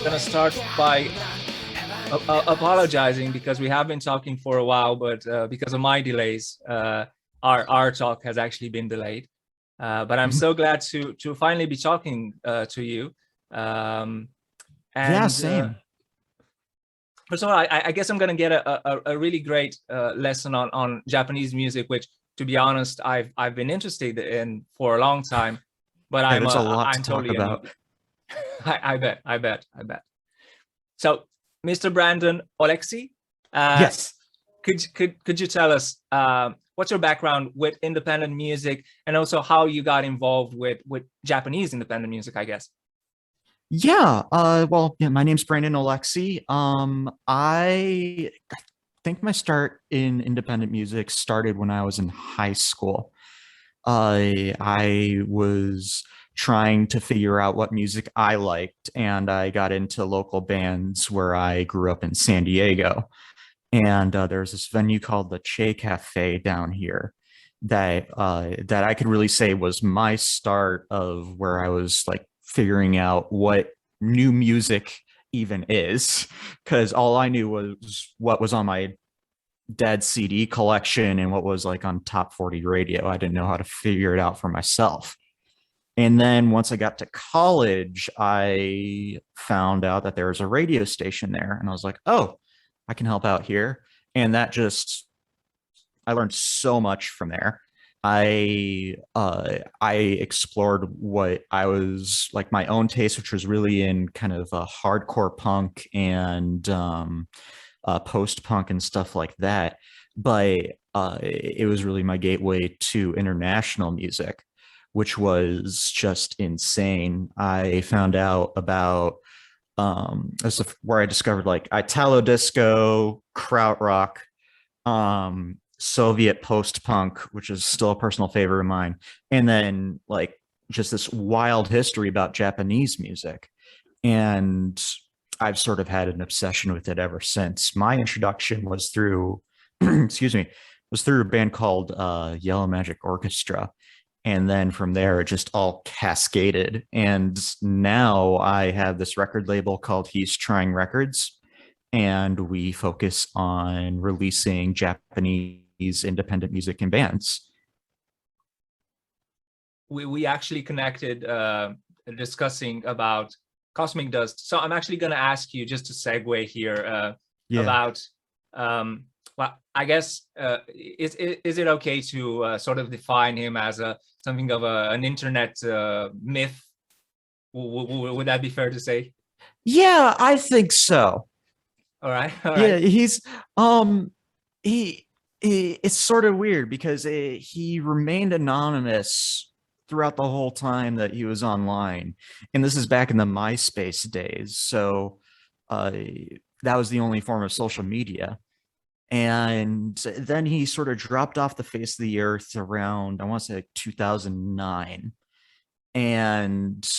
gonna start by apologizing because we have been talking for a while, but because of my delays, our talk has actually been delayed. But I'm so glad to finally be talking to you. Um, Yeah, and same. First of all, I guess I'm gonna get a really great lesson on Japanese music, which, to be honest, I've been interested in for a long time, but Yeah, there's a lot to I'm talk totally a about. newbie. I bet. So, Mr. Brandon Oleksy, uh, Yes. could you tell us what's your background with independent music, and also how you got involved with Japanese independent music, I guess? Yeah, well, yeah, my name's Brandon Oleksy. I think my start in independent music started when I was in high school. I was trying to figure out what music I liked, and I got into local bands where I grew up in San Diego. And there's this venue called the Che Cafe down here that I could really say was my start of where I was like figuring out what new music even is, because all I knew was what was on my dead CD collection and what was like on top 40 radio. I didn't know how to figure it out for myself. And then once I got to college, I found out that there was a radio station there. And I was like, oh, I can help out here. And that just, I learned so much from there. I explored what I was like my own taste, which was really in kind of hardcore punk and post punk and stuff like that. But it was really my gateway to international music, which was just insane. I found out about this is where I discovered like Italo disco, krautrock, Soviet post punk, which is still a personal favorite of mine, and then like just this wild history about Japanese music. And I've sort of had an obsession with it ever since. My introduction was through, excuse me, was through a band called Yellow Magic Orchestra. And then from there, it just all cascaded. And now I have this record label called He's Trying Records, and we focus on releasing Japanese independent music and bands. We actually connected discussing about Cosmicdust. So I'm actually going to ask you, just to segue here, Yeah. about well, I guess is it okay to sort of define him as a something of an internet myth? Would that be fair to say? Yeah, I think so. All right, all Yeah, right. he's um he, it's sort of weird because he remained anonymous throughout the whole time that he was online. And this is back in the MySpace days. So uh that was the only form of social media. And then he sort of dropped off the face of the earth around, I want to say like 2009. And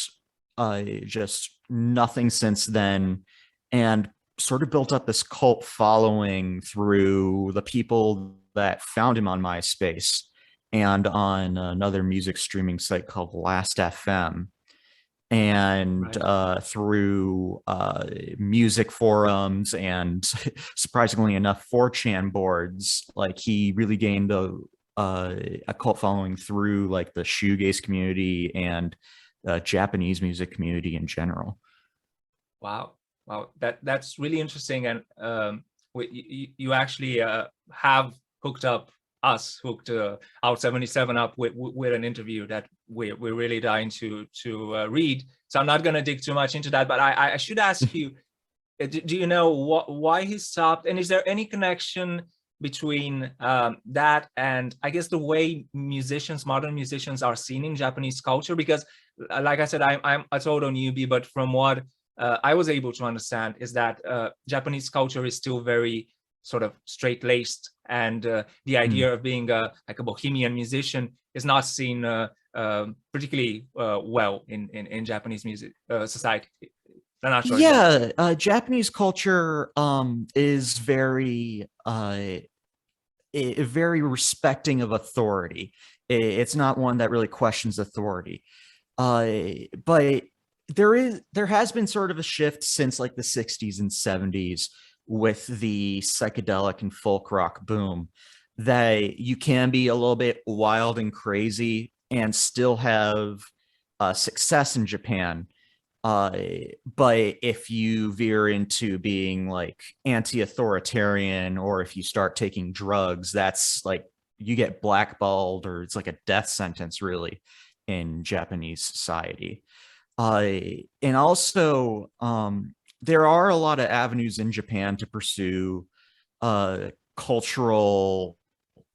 just nothing since then. And sort of built up this cult following through the people that found him on MySpace and on another music streaming site called Last FM, and Right. through music forums and surprisingly enough 4chan boards. Like he really gained a cult following through like the shoegaze community and Japanese music community in general. Wow, wow, that's really interesting, and you actually have hooked up us, hooked out 77 up with an interview that we're really dying to read. So I'm not going to dig too much into that, but I should ask you, do you know why he stopped, and is there any connection between that and I guess the way musicians, modern musicians, are seen in Japanese culture? Because like I said, I'm a total newbie, but from what I was able to understand is that Japanese culture is still very sort of straight-laced, and the Mm. idea of being like a bohemian musician is not seen particularly well in Japanese music society. I'm not sure if that's true. Yeah, Japanese culture is very very respecting of authority. It's not one that really questions authority. But there has been sort of a shift since like the 60s and 70s with the psychedelic and folk rock boom, that you can be a little bit wild and crazy and still have success in Japan. But if you veer into being like anti-authoritarian, or if you start taking drugs, that's like you get blackballed, or it's like a death sentence really in Japanese society. And also, there are a lot of avenues in Japan to pursue cultural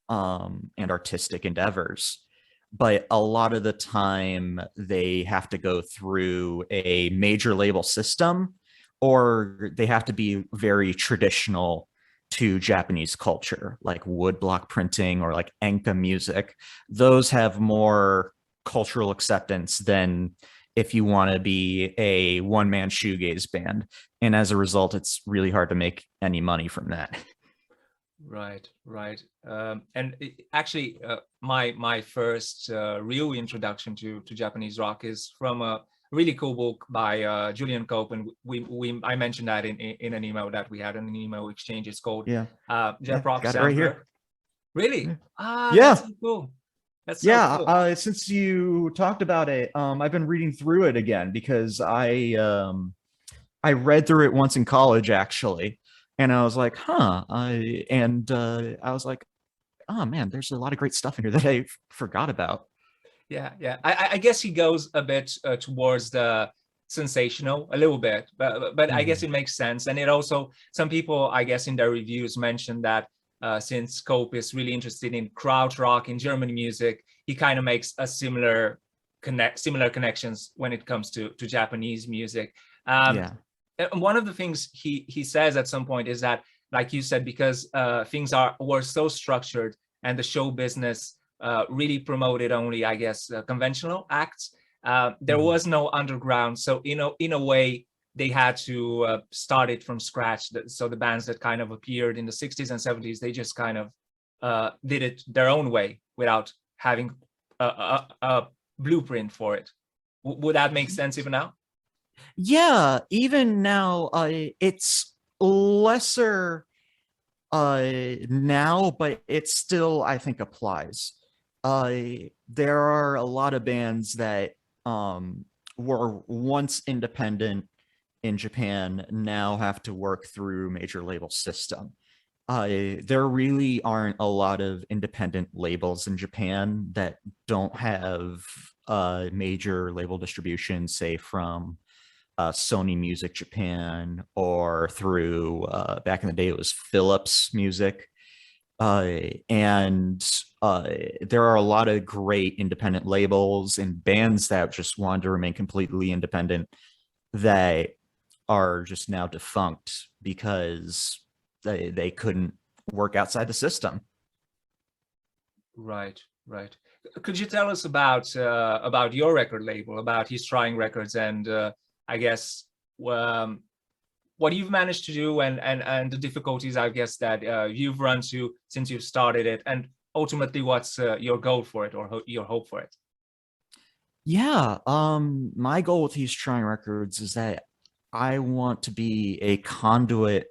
and artistic endeavors. But a lot of the time, they have to go through a major label system, or they have to be very traditional to Japanese culture, like woodblock printing or like enka music. Those have more cultural acceptance than if you want to be a one-man shoegaze band. And as a result, it's really hard to make any money from that. Right, right. Actually, my first real introduction to Japanese rock is from a really cool book by Julian Cope, and I mentioned that in an email that we had in an email exchange. It's called Yeah, Jet Rock got it right here. Really? Ah, Yeah. that's so cool. That's so cool. Yeah, since you talked about it, I've been reading through it again because I read through it once in college actually, and I was like, I was like, oh man, there's a lot of great stuff in here that I forgot about. Yeah, yeah. I guess he goes a bit towards the sensational a little bit, but I guess it makes sense. And it also, some people, I guess, in their reviews mentioned that since Cope is really interested in krautrock and German music, he kind of makes a similar connections when it comes to Japanese music. Yeah. And one of the things he says at some point is that, like you said, because things were so structured and the show business really promoted only, I guess, conventional acts, there was no underground. So in a way, they had to start it from scratch. So the bands that kind of appeared in the 60s and 70s, they just kind of did it their own way without having a blueprint for it. Would that make sense even now? Yeah, even now, it's lesser now, but it still, I think, applies. There are a lot of bands that were once independent in Japan now have to work through major label system. There really aren't a lot of independent labels in Japan that don't have major label distribution, say from Sony Music Japan, or through back in the day it was Philips Music. And there are a lot of great independent labels and bands that just wanted to remain completely independent that are just now defunct because they couldn't work outside the system. Right, right. Could you tell us about your record label, about He's Trying Records, and I guess what you've managed to do, and the difficulties, I guess, that you've run to since you've started it, and ultimately what's your goal for it, or your hope for it? Yeah, my goal with He's Trying Records is that I want to be a conduit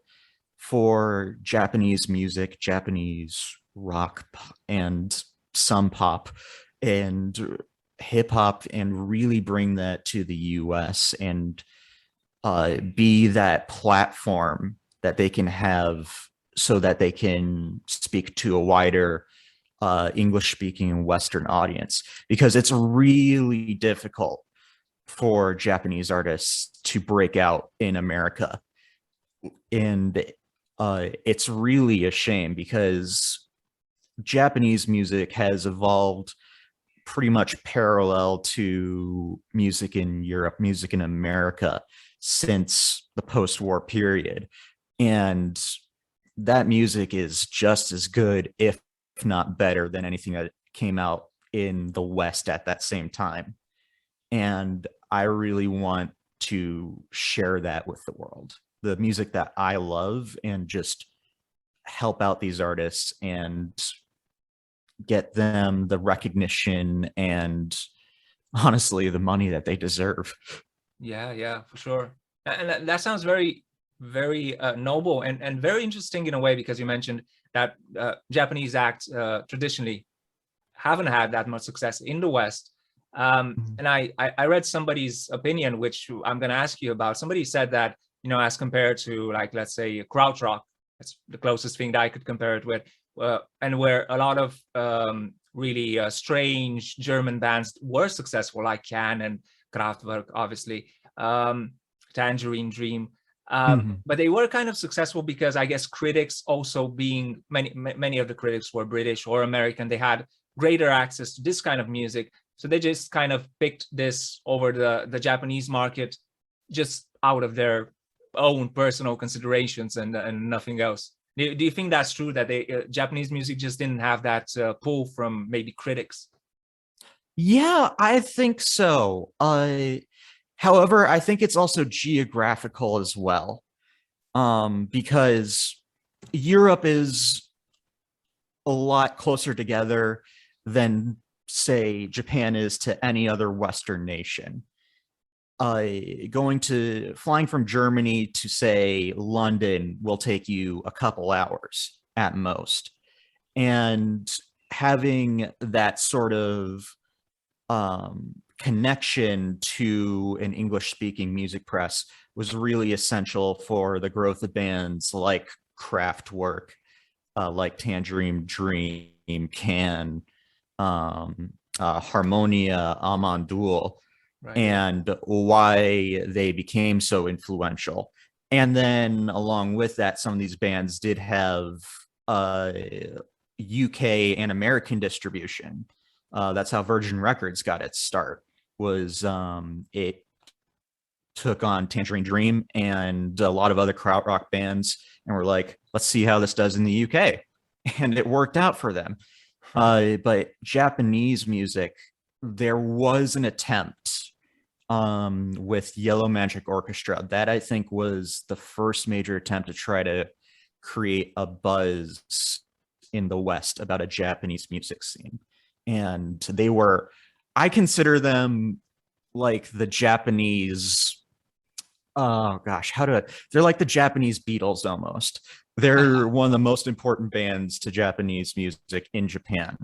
for Japanese music, Japanese rock, and some pop and hip hop, and really bring that to the US and be that platform that they can have so that they can speak to a wider English speaking Western audience, because it's really difficult for Japanese artists to break out in America. And it's really a shame because Japanese music has evolved pretty much parallel to music in Europe, music in America since the post-war period. And that music is just as good, if not better, than anything that came out in the West at that same time. And I really want to share that with the world, the music that I love, and just help out these artists and get them the recognition and honestly the money that they deserve. Yeah, for sure. And that sounds very, very noble and very interesting in a way, because you mentioned that Japanese acts traditionally haven't had that much success in the West. Mhm. And I read somebody's opinion, which I'm going to ask you about. Somebody said that, as compared to, like, let's say krautrock, that's the closest thing that I could compare it with, and where a lot of really strange German bands were successful, like Can and Kraftwerk, obviously, Tangerine Dream. Mhm. But they were kind of successful because, I guess, critics also, being many of the critics were British or American, they had greater access to this kind of music. So they just kind of picked this over the Japanese market, just out of their own personal considerations and nothing else. Do you think that's true, that they Japanese music just didn't have that pull from maybe critics? Yeah, I think so. However, I think it's also geographical as well, because Europe is a lot closer together than, say, Japan is to any other Western nation. Flying from Germany to, say, London will take you a couple hours at most. And having that sort of connection to an English speaking music press was really essential for the growth of bands like Kraftwerk, like Tangerine Dream, Can, Harmonia, Amandul, Right. Yeah. and why they became so influential. And then along with that, some of these bands did have UK and American distribution. That's how Virgin Records got its start. Was it took on Tangerine Dream and a lot of other krautrock bands, and were like, let's see how this does in the UK, and it worked out for them. But Japanese music, there was an attempt with Yellow Magic Orchestra. That, I think, was the first major attempt to try to create a buzz in the West about a Japanese music scene. And I consider them like the Japanese, oh gosh, they're like the Japanese Beatles almost. They're one of the most important bands to Japanese music in Japan.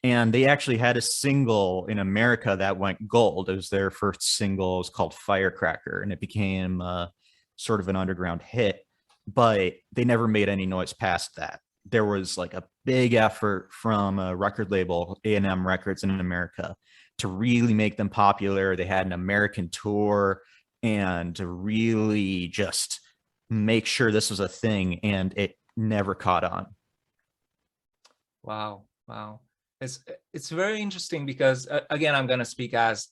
And they actually had a single in America that went gold. It was their first single. It was called Firecracker, and it became sort of an underground hit, but they never made any noise past that. There was like a big effort from a record label, A&M Records in America, to really make them popular. They had an American tour, and to really just make sure this was a thing, and it never caught on. Wow. It's very interesting because, again, I'm gonna speak as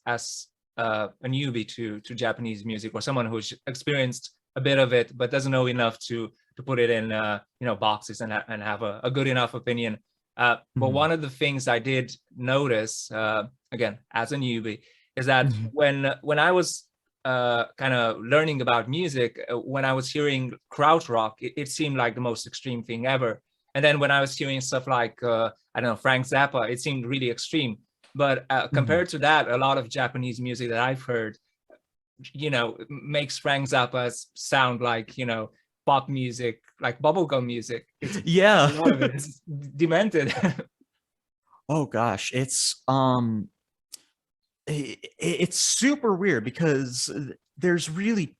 a newbie to Japanese music, or someone who's experienced a bit of it but doesn't know enough to put it in boxes and have a good enough opinion. But Mhm. one of the things I did notice, again, as a newbie, is that Mhm. when I was kind of learning about music, when I was hearing krautrock, it seemed like the most extreme thing ever. And then when I was hearing stuff like I don't know, Frank Zappa, it seemed really extreme. But Mhm. compared to that, a lot of Japanese music that I've heard, makes Frank Zappa sound like, pop music, like bubblegum music. It's A Yeah. lot of it is demented. Oh gosh, it's super weird because there's really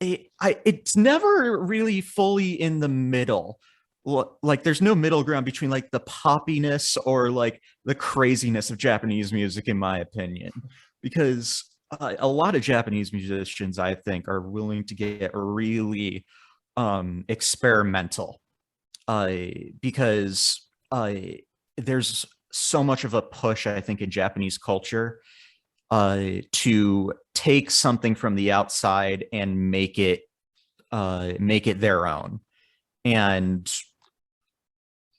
it's never really fully in the middle. Like there's no middle ground between like the poppiness or like the craziness of Japanese music, in my opinion, because a lot of Japanese musicians, I think, are willing to get really experimental, uh, because there's so much of a push, I think, in Japanese culture to take something from the outside and make it their own. And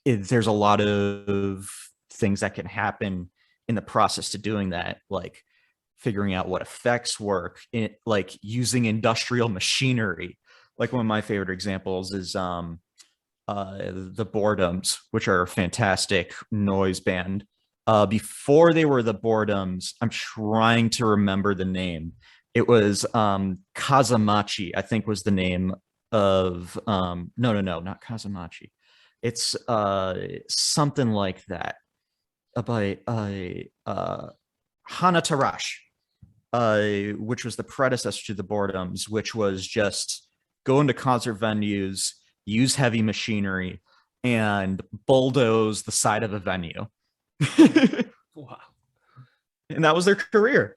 there's a lot of things that can happen in the process to doing that, like figuring out what effects work, like using industrial machinery. Like one of my favorite examples is the Boredoms, which are a fantastic noise band. Before they were the Boredoms, I'm trying to remember the name, It was Kazamachi, I think was the name of no, not Kazamachi. It's something like that. By Hana Tarash, which was the predecessor to the Boredoms, which was just go into concert venues, use heavy machinery, and bulldoze the side of a venue. Wow. And that was their career.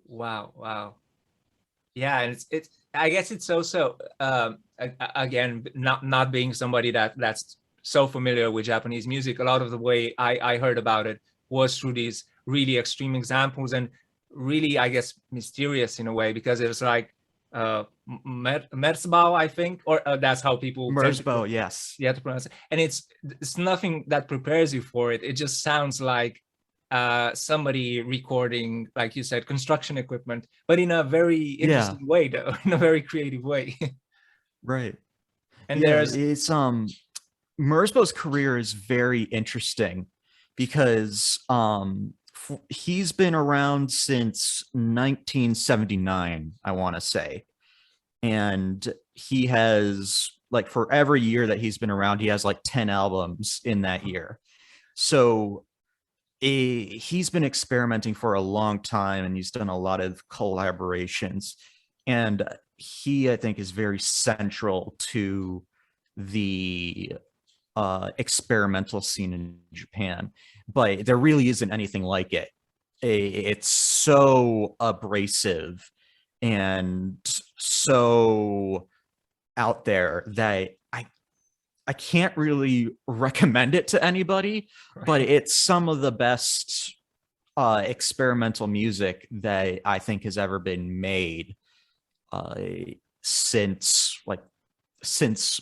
Wow. Wow. Yeah, and it's I guess it's also again, not being somebody that's so familiar with Japanese music, a lot of the way I heard about it was through these really extreme examples, and really, I guess, mysterious in a way, because it was like Merzbau, I think, or that's how people Merzbow, yes. you have to pronounce it. And it's nothing that prepares you for it. It just sounds like somebody recording, like you said, construction equipment, but in a very interesting way, though, in a very creative way. Right. And yeah, there's it's Merzbow's career is very interesting because he's been around since 1979, I want to say. And he has, like, for every year that he's been around, he has like 10 albums in that year. So he's been experimenting for a long time, and he's done a lot of collaborations. And he, I think, is very central to the experimental scene in Japan, but there really isn't anything like it. It's so abrasive and so out there that I can't really recommend it to anybody, but it's some of the best experimental music that I think has ever been made since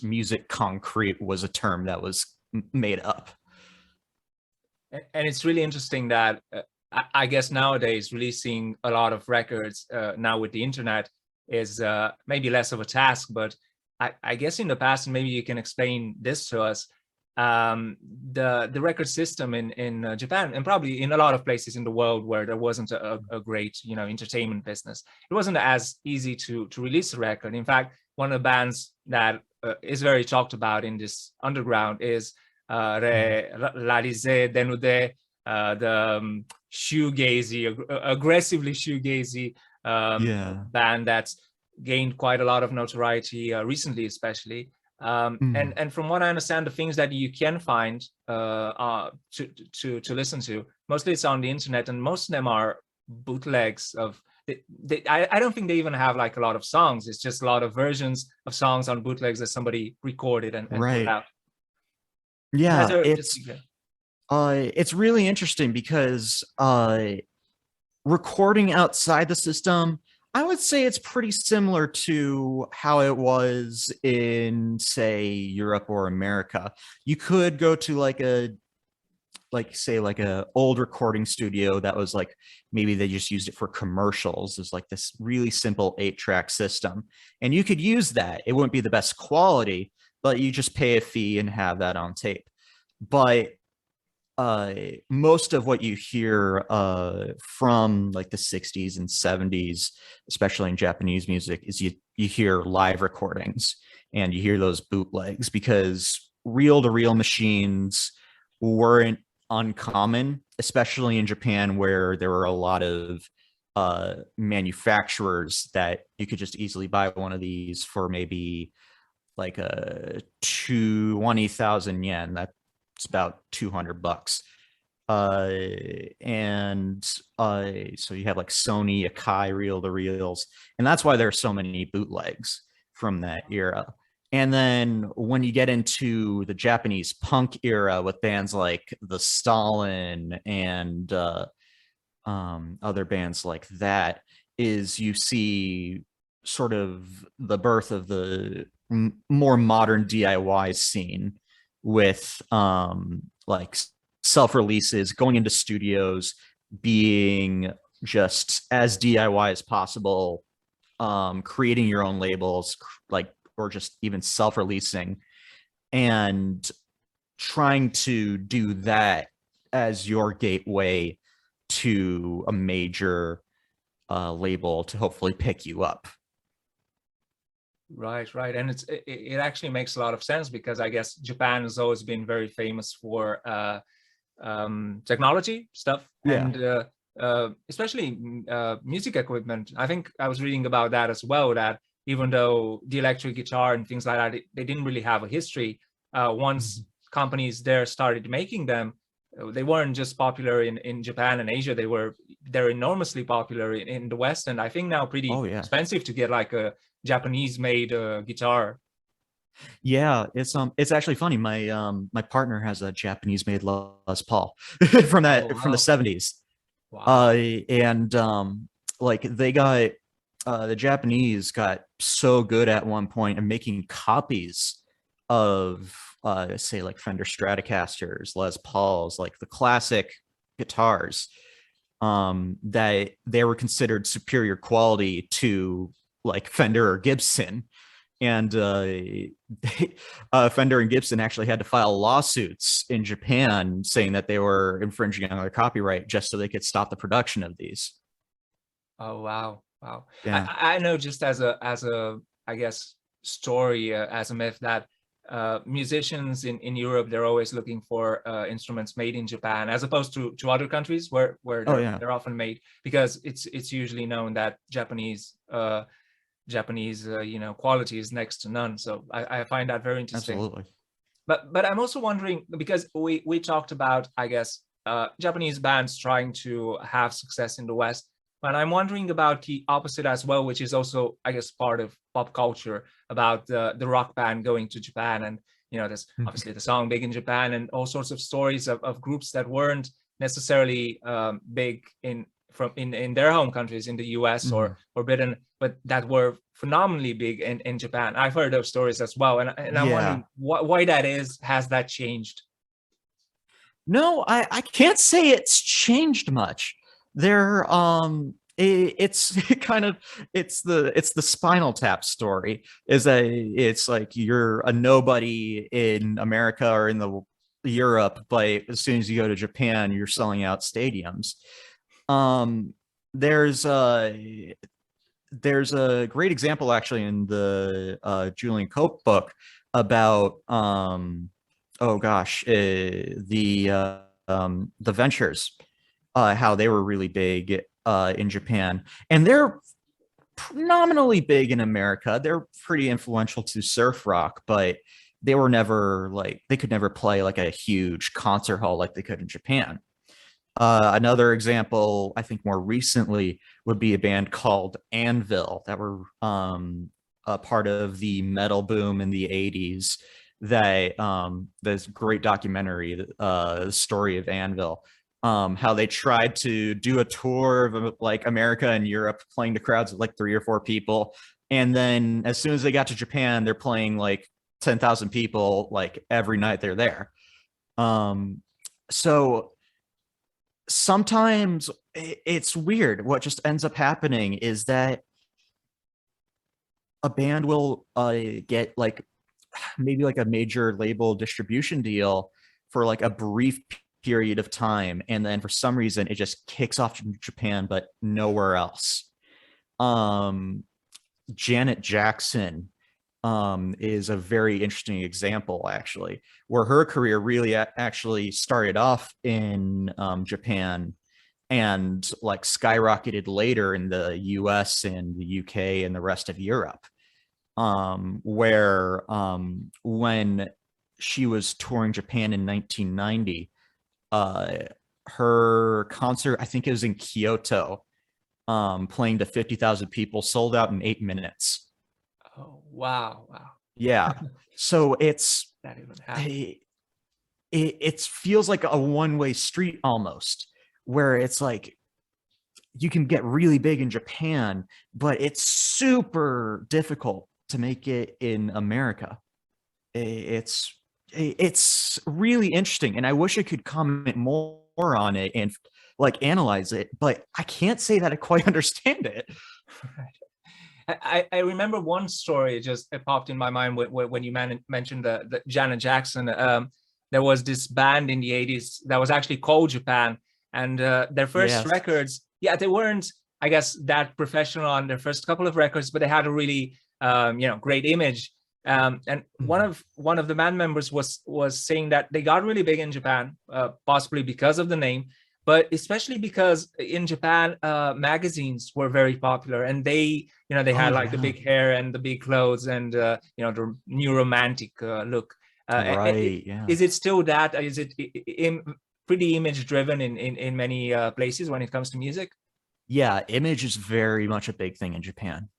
music concrete was a term that was made up. And it's really interesting that I guess nowadays releasing a lot of records now with the internet is maybe less of a task, but I guess in the past, and maybe you can explain this to us, the record system in Japan, and probably in a lot of places in the world where there wasn't a great entertainment business, it wasn't as easy to release a record. In fact, one of the bands that is very talked about in this underground is Lalize Denude, the shoegazy, aggressively shoegazy band that's gained quite a lot of notoriety recently, especially. And from what I understand, the things that you can find to listen to, mostly it's on the internet, and most of them are bootlegs of. I don't think they even have like a lot of songs. It's just a lot of versions of songs on bootlegs that somebody recorded and put out. Yeah, it's really interesting because recording outside the system, I would say it's pretty similar to how it was in, say, Europe or America. You could go to like a old recording studio that was like, maybe they just used it for commercials. It's like this really simple 8-track system, and you could use that. It wouldn't be the best quality, but you just pay a fee and have that on tape. But most of what you hear from like the 60s and 70s, especially in Japanese music, is you hear live recordings, and you hear those bootlegs, because reel-to-reel machines weren't uncommon, especially in Japan, where there were a lot of manufacturers that you could just easily buy one of these for maybe like 20,000 yen. That's about $200. So you have like Sony, Akai reel-to-reels, and that's why there's so many bootlegs from that era. And then when you get into the Japanese punk era with bands like the Stalin and other bands like that, is you see sort of the birth of the more modern DIY scene with like self-releases, going into studios, being just as DIY as possible, creating your own labels, like, or just even self-releasing, and trying to do that as your gateway to a major label to hopefully pick you up. Right, right. And it actually makes a lot of sense, because I guess Japan has always been very famous for technology stuff, Yeah. and especially music equipment. I think I was reading about that as well, that even though the electric guitar and things like that, they didn't really have a history, once companies there started making them, they weren't just popular in Japan and Asia, they're enormously popular in the West, and I think now pretty expensive to get like a Japanese made guitar. Yeah, it's actually funny. My partner has a Japanese made Les Paul from Oh, from the wow. 70s. Wow. And like they got the Japanese got so good at one point of making copies of say like Fender Stratocasters, Les Pauls, like the classic guitars, that they were considered superior quality to like Fender or Gibson. And Fender and Gibson actually had to file lawsuits in Japan saying that they were infringing on their copyright just so they could stop the production of these. Oh, wow. Wow. Yeah. I know, just as a I guess story, as a myth, that musicians in Europe, they're always looking for instruments made in Japan, as opposed to other countries where Oh yeah. they're often made, because it's usually known that Japanese quality is next to none. So I find that very interesting. Absolutely. But I'm also wondering, because we talked about, I guess, Japanese bands trying to have success in the West, but I'm wondering about the opposite as well, which is also, I guess, part of pop culture, about the rock band going to Japan. And there's obviously the song "Big in Japan" and all sorts of stories of groups that weren't necessarily big in their home countries, in the US or Britain, but that were phenomenally big in Japan. I've heard those stories as well, and I'm wondering why that is. Has that changed? No, I can't say it's changed much. There, it's kind of it's the Spinal Tap story. It's like you're a nobody in America or in the Europe, but as soon as you go to Japan, you're selling out stadiums. There's a great example actually in the Julian Cope book about oh gosh, the Ventures, how they were really big in Japan, and they're nominally big in America. They're pretty influential to surf rock, but they were never like, they could never play like a huge concert hall like they could in Japan. Another example, I think more recently, would be a band called Anvil that were a part of the metal boom in the 80s. That this great documentary, the story of Anvil, how they tried to do a tour of like America and Europe, playing to crowds of like 3 or 4 people, and then as soon as they got to Japan, they're playing like 10,000 people like every night they're there. So sometimes it's weird. What just ends up happening is that a band will get like maybe like a major label distribution deal for like a brief period of time, and then for some reason it just kicks off in Japan but nowhere else. Janet Jackson is a very interesting example, actually, where her career really actually started off in Japan and like skyrocketed later in the US and the UK and the rest of Europe. Where when she was touring Japan in 1990, her concert, I think it was in Kyoto, playing to 50,000 people, sold out in 8 minutes. Oh, wow. Wow. Yeah. So it's That even happened. it feels like a one-way street almost, where it's like you can get really big in Japan, but it's super difficult to make it in America. It's really interesting, and I wish I could comment more on it and like analyze it, but I can't say that I quite understand it. I remember one story, just it popped in my mind when you mentioned the Janet Jackson. There was this band in the 80s that was actually called Japan, and their first Yes. records, yeah, they weren't, I guess, that professional on their first couple of records, but they had a really great image. And one of the band members was saying that they got really big in Japan, possibly because of the name, but especially because in Japan, magazines were very popular, and they had like the big hair and the big clothes and the new romantic look. Right. Yeah. Is it still that? Is it pretty image driven in many places when it comes to music? Yeah, image is very much a big thing in Japan.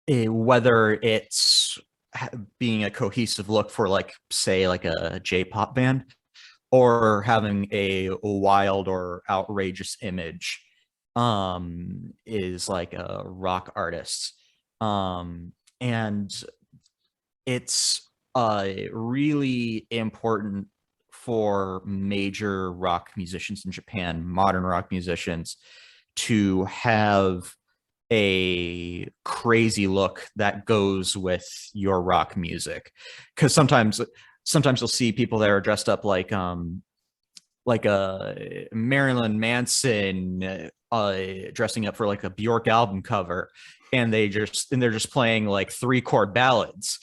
Whether it's being a cohesive look for, like, say, like a J-pop band, or having a wild or outrageous image, is like a rock artist. And it's really important for major rock musicians in Japan, modern rock musicians, to have a crazy look that goes with your rock music. Because sometimes you'll see people that are dressed up like a Marilyn Manson, dressing up for like a Bjork album cover, and they're just playing like 3-chord ballads.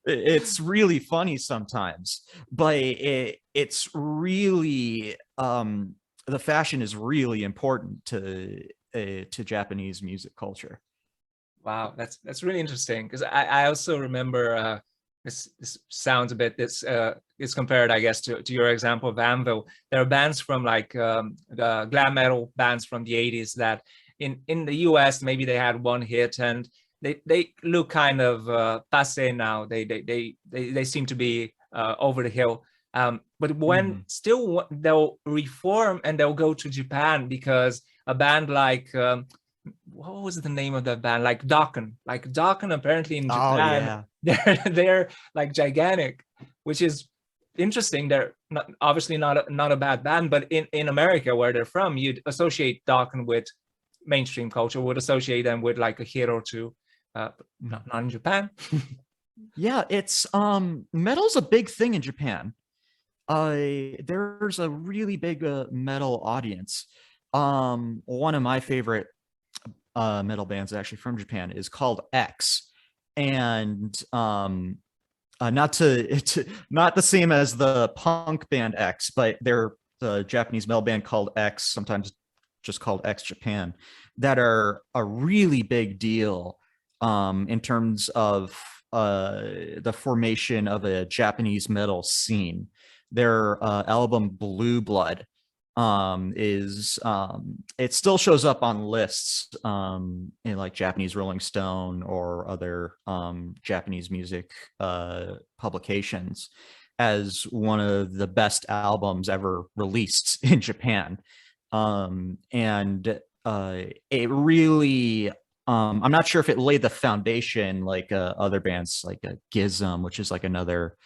It's really funny sometimes, but it's really the fashion is really important to Japanese music culture. Wow, that's really interesting, because I also remember this sounds a bit is compared, I guess, to your example of Anvil. There are bands from like the glam metal bands from the 80s that in the US maybe they had one hit and they look kind of passé now. They seem to be over the hill. But when still they'll reform and they'll go to Japan, because a band like what was the name of that band? Like Dokken apparently in Japan, they're like gigantic, which is interesting. They're obviously not a bad band, but in America where they're from, you'd associate Dokken with mainstream culture, would associate them with like a hit or two, not in Japan. Yeah, it's metal's a big thing in Japan. There's a really big metal audience. One of my favorite metal bands actually from Japan is called X, and not the same as the punk band X, but they're the Japanese metal band called X, sometimes just called X Japan, that are a really big deal in terms of the formation of a Japanese metal scene. Their album Blue Blood is it still shows up on lists in like Japanese Rolling Stone or other Japanese music publications as one of the best albums ever released in Japan. And it really I'm not sure if it laid the foundation like other bands like Gizm, which is like another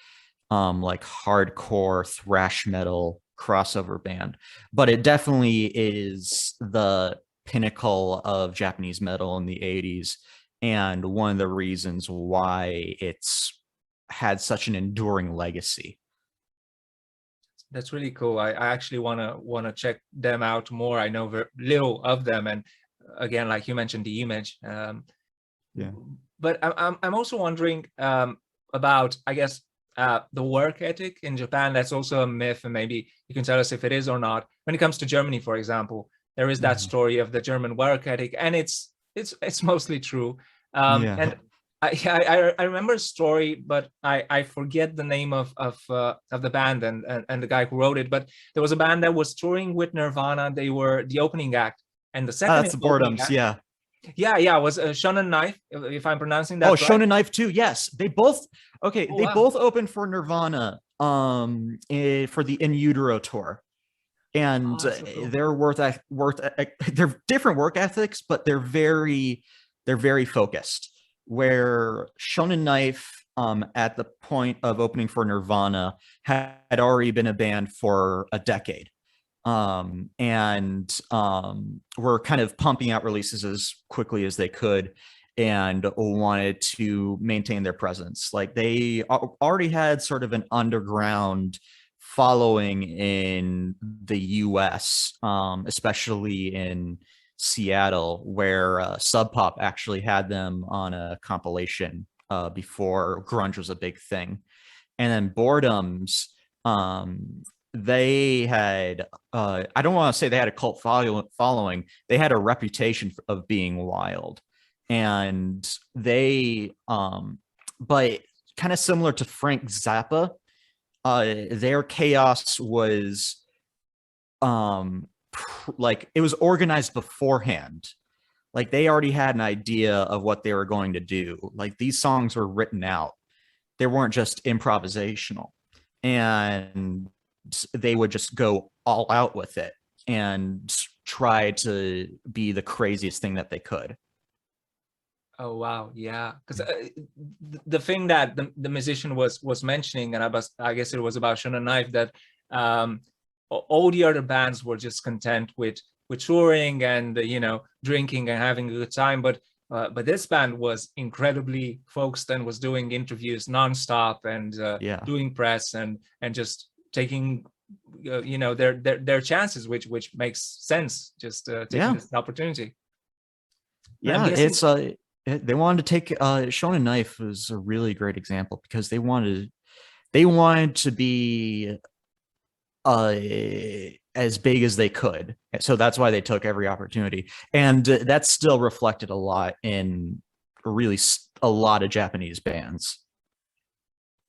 like hardcore thrash metal crossover band, but it definitely is the pinnacle of Japanese metal in the 80s, and one of the reasons why it's had such an enduring legacy. That's really cool. I actually wanna check them out more. I know very little of them, and again, like you mentioned, the image. Yeah. But I'm also wondering about, I guess, the work ethic in Japan. That's also a myth, and maybe you can tell us if it is or not. When it comes to Germany, for example, there is that story of the German work ethic, and it's mostly true. And I remember a story, but I forget the name of the band and the guy who wrote it. But there was a band that was touring with Nirvana. They were the opening act, and the second. That's the Boredoms, act, yeah. It was Shana Knight, if I'm pronouncing that right. Shana Knight too. Yes, they both. Okay, they both opened for Nirvana for the In Utero tour, and so cool. They're different work ethics, but they're very focused. Where Shana Knight at the point of opening for Nirvana had already been a band for a decade. And were kind of pumping out releases as quickly as they could and wanted to maintain their presence. Like they already had sort of an underground following in the US, especially in Seattle, where Sub Pop actually had them on a compilation before grunge was a big thing. And then Boredoms, they had, I don't want to say they had a cult following, they had a reputation of being wild. And they, but kind of similar to Frank Zappa, their chaos was like it was organized beforehand. Like they already had an idea of what they were going to do. Like these songs were written out. They weren't just improvisational. And they would just go all out with it and try to be the craziest thing that they could. Oh wow, yeah. Because the thing that the musician was mentioning, and I guess it was about Shana Knight, that all the other bands were just content with touring and drinking and having a good time, but this band was incredibly focused and was doing interviews nonstop and doing press and just taking their chances, which makes sense, just taking this opportunity. Yeah, it's they wanted to take Shona Knife was a really great example because they wanted to be as big as they could, so that's why they took every opportunity, and that's still reflected a lot in really a lot of Japanese bands.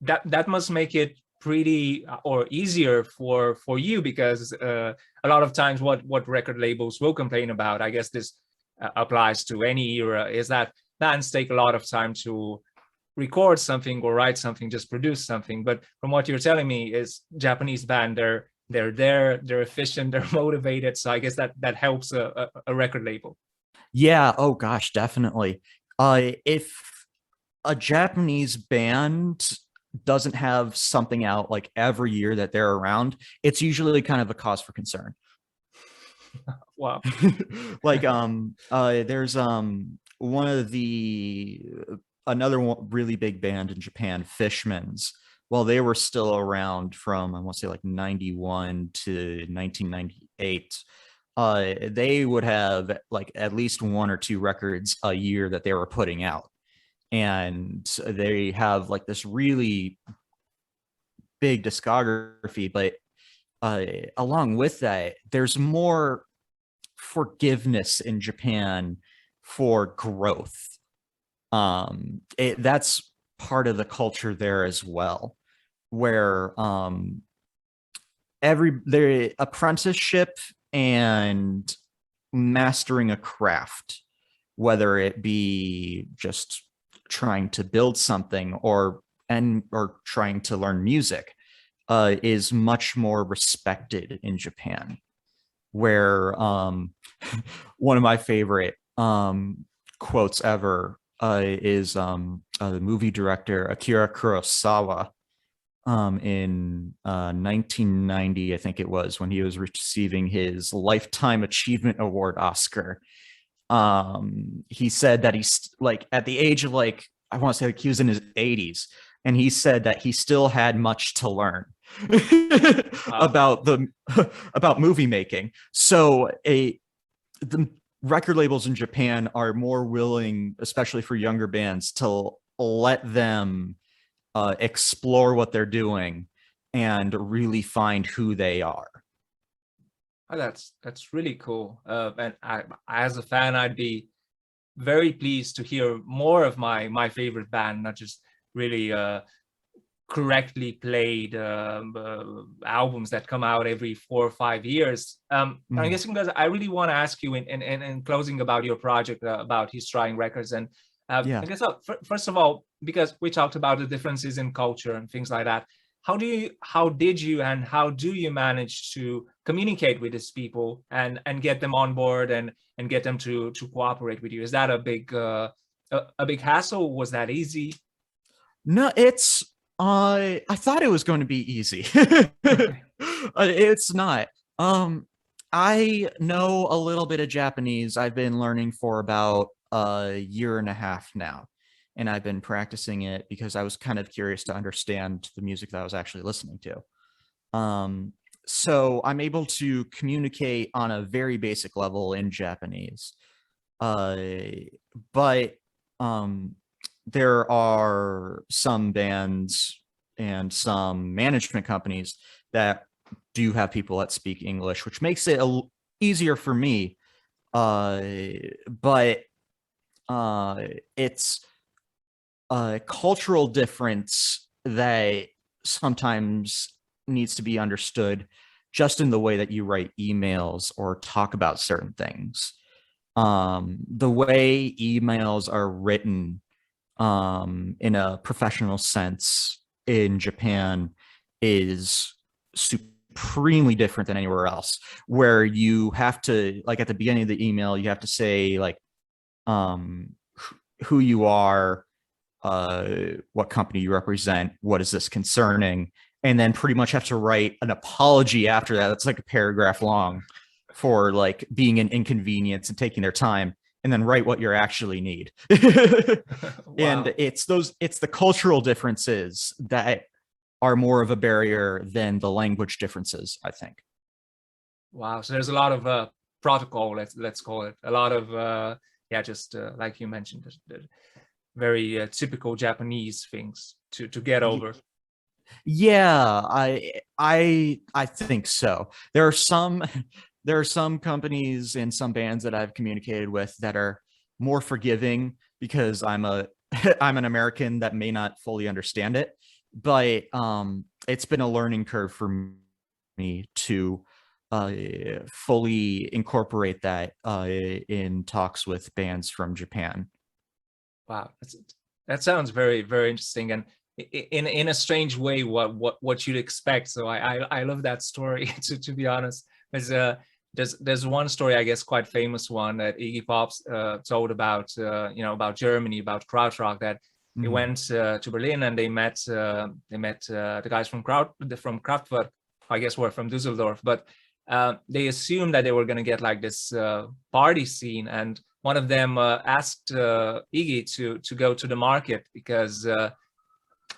That must make it pretty or easier for you, because a lot of times what record labels will complain about, I guess this applies to any era, is that bands take a lot of time to record something or write something, just produce something. But from what you're telling me is Japanese band, they're there, they're efficient, they're motivated. So I guess that helps a record label. Yeah. Oh gosh, definitely. If a Japanese band doesn't have something out like every year that they're around, it's usually kind of a cause for concern. Wow. Like there's one of the another really big band in Japan, Fishmans. Well, they were still around from, I want to say like 91 to 1998. They would have like at least 1 or 2 records a year that they were putting out. And they have like this really big discography, but along with that, there's more forgiveness in Japan for growth. That's part of the culture there as well, where their apprenticeship and mastering a craft, whether it be just trying to build something or trying to learn music, is much more respected in Japan. Where one of my favorite quotes ever is the movie director Akira Kurosawa in 1990, I think it was, when he was receiving his Lifetime Achievement Award Oscar. He said that he's like at the age of like, I want to say like he was in his 80s, and he said that he still had much to learn about movie making. So the record labels in Japan are more willing, especially for younger bands, to let them explore what they're doing and really find who they are. Oh, that's really cool. And as a fan, I'd be very pleased to hear more of my favorite band, not just really correctly played albums that come out every 4 or 5 years. I guess because I really want to ask you in closing about your project, about He's Trying Records. And I guess first of all, because we talked about the differences in culture and things like that, how did you and how do you manage to communicate with these people and get them on board and get them to cooperate with you? Is that a big hassle? Was that easy? No, it's I thought it was going to be easy. It's not. I know a little bit of Japanese. I've been learning for about a year and a half now, and I've been practicing it because I was kind of curious to understand the music that I was actually listening to. So I'm able to communicate on a very basic level in Japanese. Uh, but there are some bands and some management companies that do have people that speak English, which makes it easier for me. Uh, but it's a cultural difference that sometimes needs to be understood just in the way that you write emails or talk about certain things. The way emails are written in a professional sense in Japan is supremely different than anywhere else, where you have to, like, at the beginning of the email, you have to say, like, um, who you are, what company you represent, what is this concerning, and then pretty much have to write an apology after that. It's like a paragraph long for like being an inconvenience and taking their time, and then write what you actually need. Wow. And it's the cultural differences that are more of a barrier than the language differences, I think. Wow. So there's a lot of protocol, let's call it, a lot of yeah, just like you mentioned, the very typical Japanese things to get over. Yeah, I think so. There are some companies and some bands that I've communicated with that are more forgiving because I'm an American that may not fully understand it, but it's been a learning curve for me to fully incorporate that in talks with bands from Japan. Wow, that sounds very, very interesting, and in a strange way, what you'd expect. So I love that story to be honest. There's one story, I guess, quite famous one that Iggy Pop told about about Germany, about krautrock, that he Mhm. went to Berlin and they met the guys from Kraftwerk, I guess were from Düsseldorf, but they assumed that they were going to get like this party scene, and one of them asked Iggy to go to the market because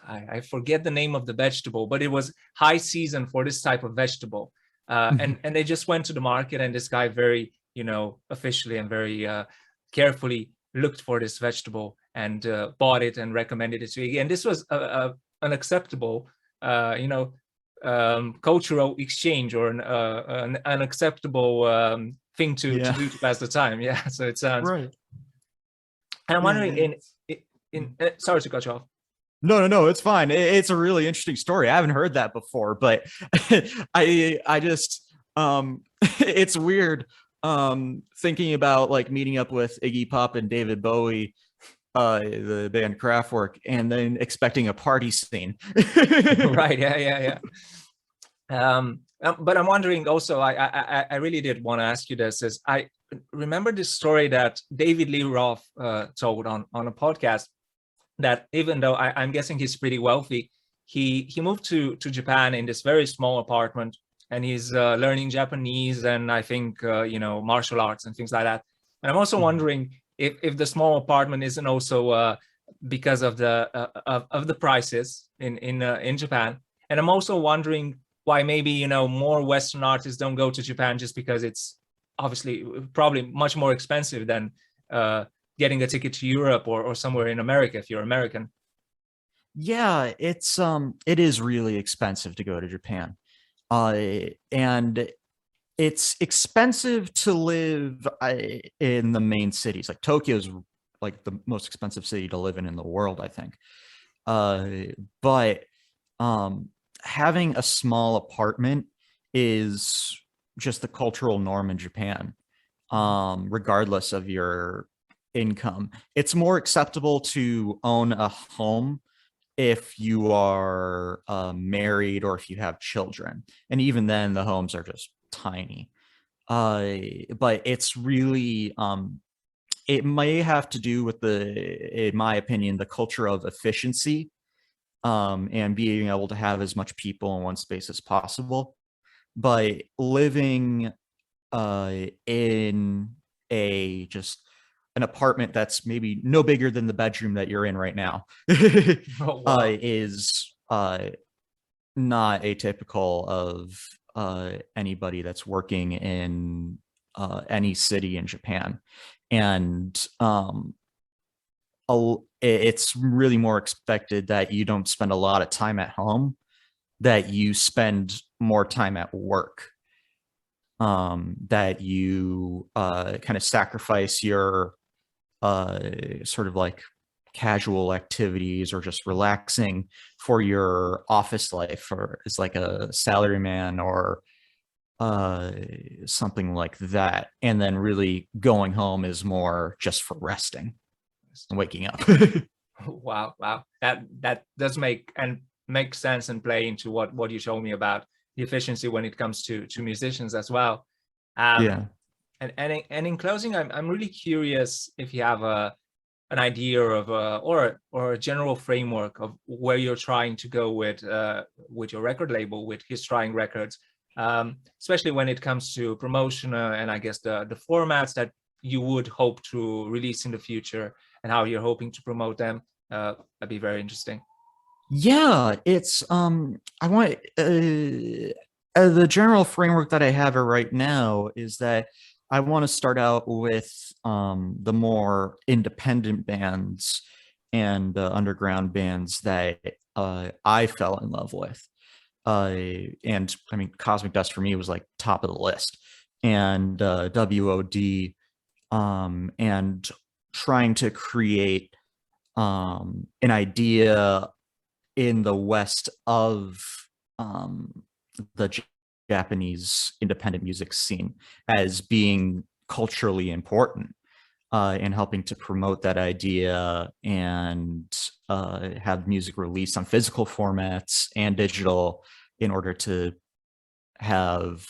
I forget the name of the vegetable, but it was high season for this type of vegetable. And they just went to the market, and this guy very, officially and very carefully looked for this vegetable and bought it and recommended it to Iggy. And this was an acceptable, cultural exchange, or an acceptable thing to Yeah. do to pass the time. Yeah. So it sounds. Right. And I'm Yeah. wondering, sorry to cut you off. No, it's fine. It's a really interesting story. I haven't heard that before, but I just it's weird thinking about like meeting up with Iggy Pop and David Bowie, the band Kraftwerk, and then expecting a party scene. Right. Yeah. But I'm wondering also, I really did want to ask you this, is I remember this story that David Lee Roth told on a podcast, that even though I'm guessing he's pretty wealthy, he moved to Japan in this very small apartment, and he's learning Japanese and I think martial arts and things like that. And I'm also wondering if the small apartment isn't also because of the prices in Japan. And I'm also wondering why maybe more Western artists don't go to Japan, just because it's obviously probably much more expensive than getting a ticket to Europe or somewhere in America if you're American. Yeah, it is really expensive to go to Japan. And it's expensive to live in the main cities. Like Tokyo's like the most expensive city to live in the world, I think. But having a small apartment is just the cultural norm in Japan, regardless of your income. It's more acceptable to own a home if you are married or if you have children. And even then, the homes are just tiny. But it's really, it may have to do with in my opinion, the culture of efficiency, and being able to have as much people in one space as possible. But living in just an apartment that's maybe no bigger than the bedroom that you're in right now Oh wow. is not atypical of anybody that's working in any city in Japan. And it's really more expected that you don't spend a lot of time at home, that you spend more time at work, that you kind of sacrifice your sort of like casual activities or just relaxing for your office life, or as like a salaryman or something like that. And then really going home is more just for resting and waking up. Wow, wow. That does make sense and play into what you told me about the efficiency when it comes to musicians as well. Yeah. And in closing, I'm really curious if you have an idea of or a general framework of where you're trying to go with your record label, with His Trying Records, especially when it comes to promotion and I guess the formats that you would hope to release in the future and how you're hoping to promote them. That'd be very interesting. Yeah, it's I want the general framework that I have right now is that I want to start out with the more independent bands and underground bands that I fell in love with. And I mean, Cosmicdust for me was like top of the list, and WOD, and trying to create an idea in the west of the Japanese independent music scene as being culturally important, and helping to promote that idea and have music released on physical formats and digital in order to have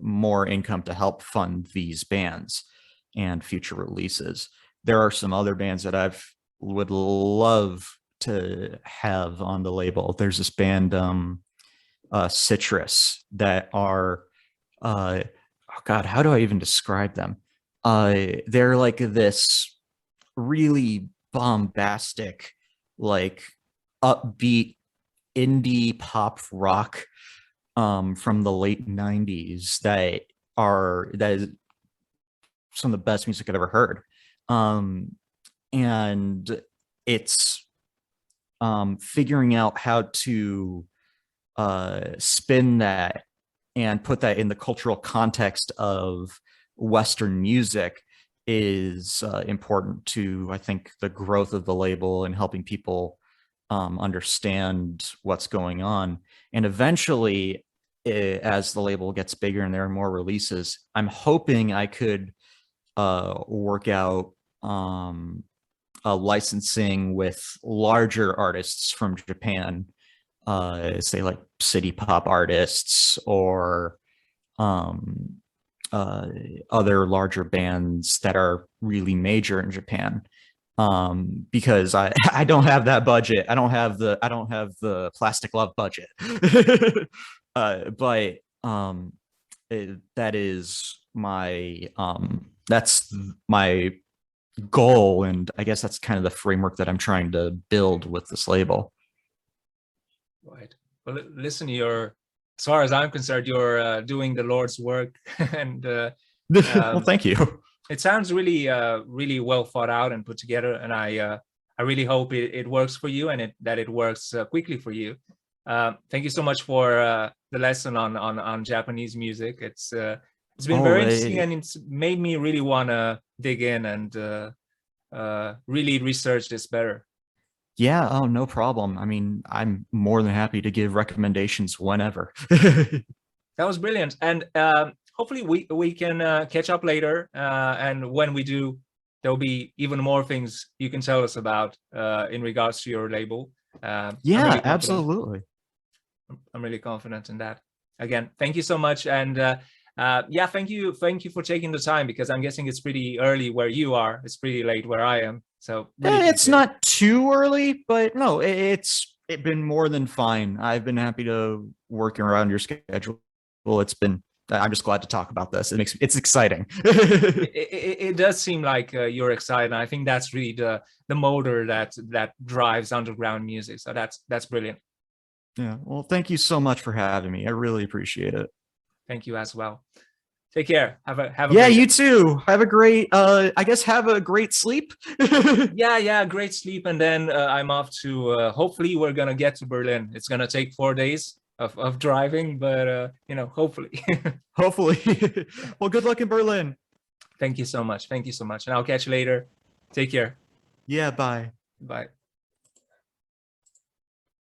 more income to help fund these bands and future releases. There are some other bands that would love to have on the label. There's this band Citrus that are oh god, how do I even describe them? They're like this really bombastic, like upbeat indie pop rock from the late 90s that is some of the best music I've ever heard. And it's figuring out how to spin that and put that in the cultural context of Western music is important to, I think, the growth of the label and helping people understand what's going on. And eventually, as the label gets bigger and there are more releases, I'm hoping I could work out licensing with larger artists from Japan, say like city pop artists or other larger bands that are really major in Japan, because I don't have that budget. I don't have the Plastic Love budget. But that is my that's my goal, and I guess that's kind of the framework that I'm trying to build with this label. Right. Well, listen, as far as I'm concerned, you're doing the Lord's work, and Well, thank you. it sounds really, really well thought out and put together. And I really hope it works for you and that it works quickly for you. Thank you so much for the lesson on Japanese music. It's been very interesting, and it's made me really want to dig in and really research this better. Yeah, oh, no problem. I mean, I'm more than happy to give recommendations whenever. That was brilliant. And hopefully we can catch up later. And when we do, there'll be even more things you can tell us about in regards to your label. Yeah, really absolutely. I'm really confident in that. Again, thank you so much. And yeah, thank you for taking the time, because I'm guessing it's pretty early where you are. It's pretty late where I am. So really It's not too early, but no, it's been more than fine. I've been happy to work around your schedule. Well, I'm just glad to talk about this. It's exciting. It does seem like you're excited. And I think that's really the motor that drives underground music. So that's brilliant. Yeah. Well, thank you so much for having me. I really appreciate it. Thank you as well. Take care. Have a Yeah, great you day. too. Have a great I guess have a great sleep. Yeah, great sleep. And then I'm off to hopefully we're gonna get to Berlin. It's gonna take 4 days of driving, but hopefully. Hopefully. Well, good luck in Berlin. Thank you so much. Thank you so much. And I'll catch you later. Take care. Yeah, bye. Bye.